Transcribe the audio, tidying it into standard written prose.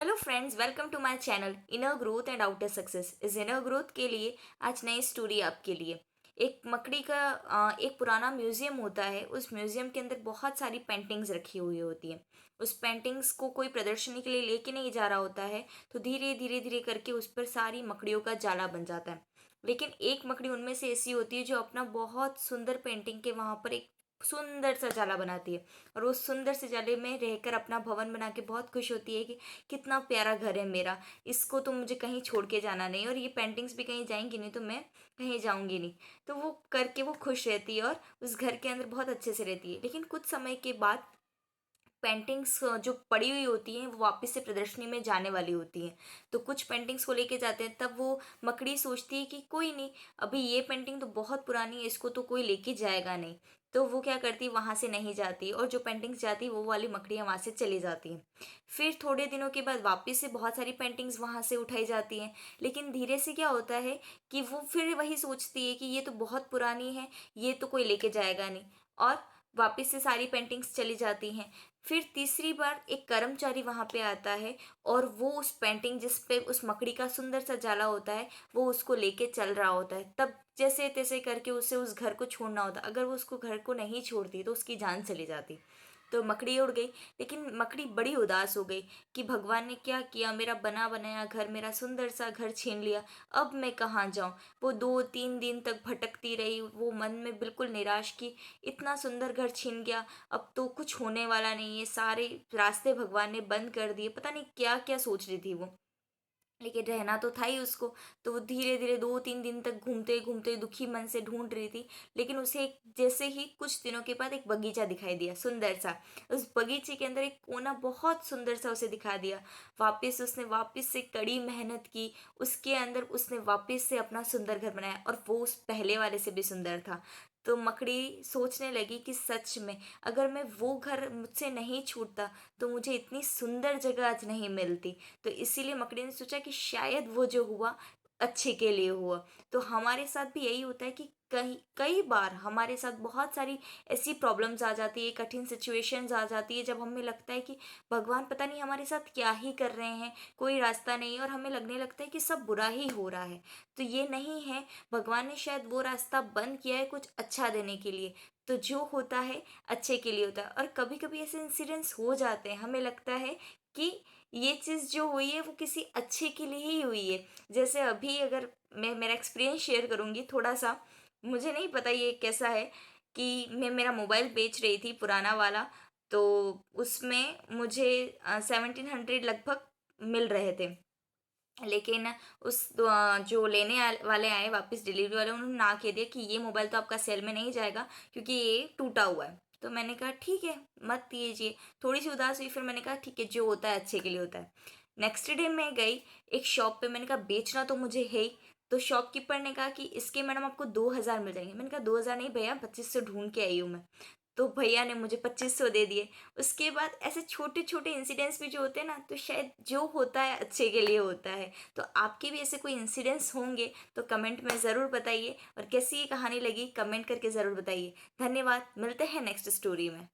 Hello friends, welcome to my channel inner growth and outer success. इस inner growth के लिए आज नई स्टोरी आपके लिए। एक मकड़ी का एक पुराना म्यूजियम होता है। उस म्यूजियम के अंदर बहुत सारी पेंटिंग्स रखी हुई होती हैं। उस पेंटिंग्स को कोई प्रदर्शनी के लिए लेके नहीं जा रहा होता है, तो धीरे धीरे धीरे करके उस पर सारी मकड़ियों का जाला बन जाता है। लेकिन एक मकड़ी उनमें से ऐसी होती है जो अपना बहुत सुंदर पेंटिंग के वहाँ पर एक सुंदर सा जाला बनाती है, और उस सुंदर से जाले में रहकर अपना भवन बना के बहुत खुश होती है कि कितना प्यारा घर है मेरा, इसको तो मुझे कहीं छोड़ के जाना नहीं, और ये पेंटिंग्स भी कहीं जाएंगी नहीं तो मैं कहीं जाऊंगी नहीं। तो वो करके वो खुश रहती है और उस घर के अंदर बहुत अच्छे से रहती है। लेकिन कुछ समय के बाद पेंटिंग्स जो पड़ी हुई होती हैं वो वापस से प्रदर्शनी में जाने वाली होती हैं। तो कुछ पेंटिंग्स को लेके जाते हैं, तब वो मकड़ी सोचती है कि कोई नहीं, अभी ये पेंटिंग तो बहुत पुरानी है, इसको तो कोई लेके जाएगा नहीं। तो वो क्या करती है, वहां से नहीं जाती, और जो पेंटिंग्स जाती है वो वाली मकड़ियाँ वहां से चली जाती हैं। फिर थोड़े दिनों के बाद वापस से बहुत सारी पेंटिंग्स वहां से उठाई जाती हैं। लेकिन धीरे से क्या होता है कि वो फिर वही सोचती है कि ये तो बहुत पुरानी है, ये तो कोई लेके जाएगा नहीं, और वापस से सारी पेंटिंग्स चली जाती हैं। फिर तीसरी बार एक कर्मचारी वहां पे आता है, और वो उस पेंटिंग जिस पे उस मकड़ी का सुंदर सा जाला होता है वो उसको लेके चल रहा होता है। तब जैसे तैसे करके उसे उस घर को छोड़ना होता, अगर वो उसको घर को नहीं छोड़ती तो उसकी जान चली जाती। तो मकड़ी उड़ गई। लेकिन मकड़ी बड़ी उदास हो गई कि भगवान ने क्या किया, मेरा बना बनाया घर, मेरा सुंदर सा घर छीन लिया, अब मैं कहाँ जाऊं। वो 2-3 दिन तक भटकती रही, वो मन में बिल्कुल निराश की इतना सुंदर घर छीन गया, अब तो कुछ होने वाला नहीं है, सारे रास्ते भगवान ने बंद कर दिए। पता नहीं क्या क्या सोच रही थी वो, लेकिन रहना तो था ही उसको। तो वो धीरे धीरे 2-3 दिन तक घूमते घूमते दुखी मन से ढूंढ रही थी। लेकिन उसे एक जैसे ही कुछ दिनों के बाद एक बगीचा दिखाई दिया सुंदर सा। उस बगीचे के अंदर एक कोना बहुत सुंदर सा उसे दिखा दिया। वापस से कड़ी मेहनत की, उसके अंदर उसने वापस से अपना सुंदर घर बनाया, और वो उस पहले वाले से भी सुंदर था। तो मकड़ी सोचने लगी कि सच में अगर मैं वो घर मुझसे नहीं छूटता तो मुझे इतनी सुंदर जगह आज नहीं मिलती। तो इसीलिए मकड़ी ने सोचा कि शायद वो जो हुआ अच्छे के लिए हुआ। तो हमारे साथ भी यही होता है कि कई कई बार हमारे साथ बहुत सारी ऐसी प्रॉब्लम्स आ जाती है, कठिन सिचुएशंस आ जाती है, जब हमें लगता है कि भगवान पता नहीं हमारे साथ क्या ही कर रहे हैं, कोई रास्ता नहीं, और हमें लगने लगता है कि सब बुरा ही हो रहा है। तो ये नहीं है, भगवान ने शायद वो रास्ता बंद किया है कुछ अच्छा देने के लिए। तो जो होता है अच्छे के लिए होता है। और कभी कभी ऐसे इंसिडेंट्स हो जाते हैं, हमें लगता है कि ये चीज़ जो हुई है वो किसी अच्छे के लिए ही हुई है। जैसे अभी अगर मैं मेरा एक्सपीरियंस शेयर करूँगी थोड़ा सा, मुझे नहीं पता ये कैसा है, कि मैं मेरा मोबाइल बेच रही थी पुराना वाला। तो उसमें मुझे 1700 लगभग मिल रहे थे। लेकिन जो वाले आए वापस डिलीवरी वाले, उन्होंने ना कह दिया कि ये मोबाइल तो आपका सेल में नहीं जाएगा क्योंकि ये टूटा हुआ है। तो मैंने कहा ठीक है, मत दीजिए। थोड़ी सी उदास हुई, फिर मैंने कहा ठीक है, जो होता है अच्छे के लिए होता है। नेक्स्ट डे मैं गई एक शॉप पे, मैंने कहा बेचना तो मुझे है ही। तो शॉपकीपर ने कहा कि इसके मैडम आपको 2000 मिल जाएंगे। मैंने कहा 2000 नहीं भैया, 2500 ढूंढ के आई हूँ मैं। तो भैया ने मुझे 2500 दे दिए। उसके बाद ऐसे छोटे छोटे इंसिडेंट्स भी जो होते हैं ना, तो शायद जो होता है अच्छे के लिए होता है। तो आपके भी ऐसे कोई इंसिडेंट्स होंगे तो कमेंट में ज़रूर बताइए, और कैसी ये कहानी लगी कमेंट करके ज़रूर बताइए। धन्यवाद, मिलते हैं नेक्स्ट स्टोरी में।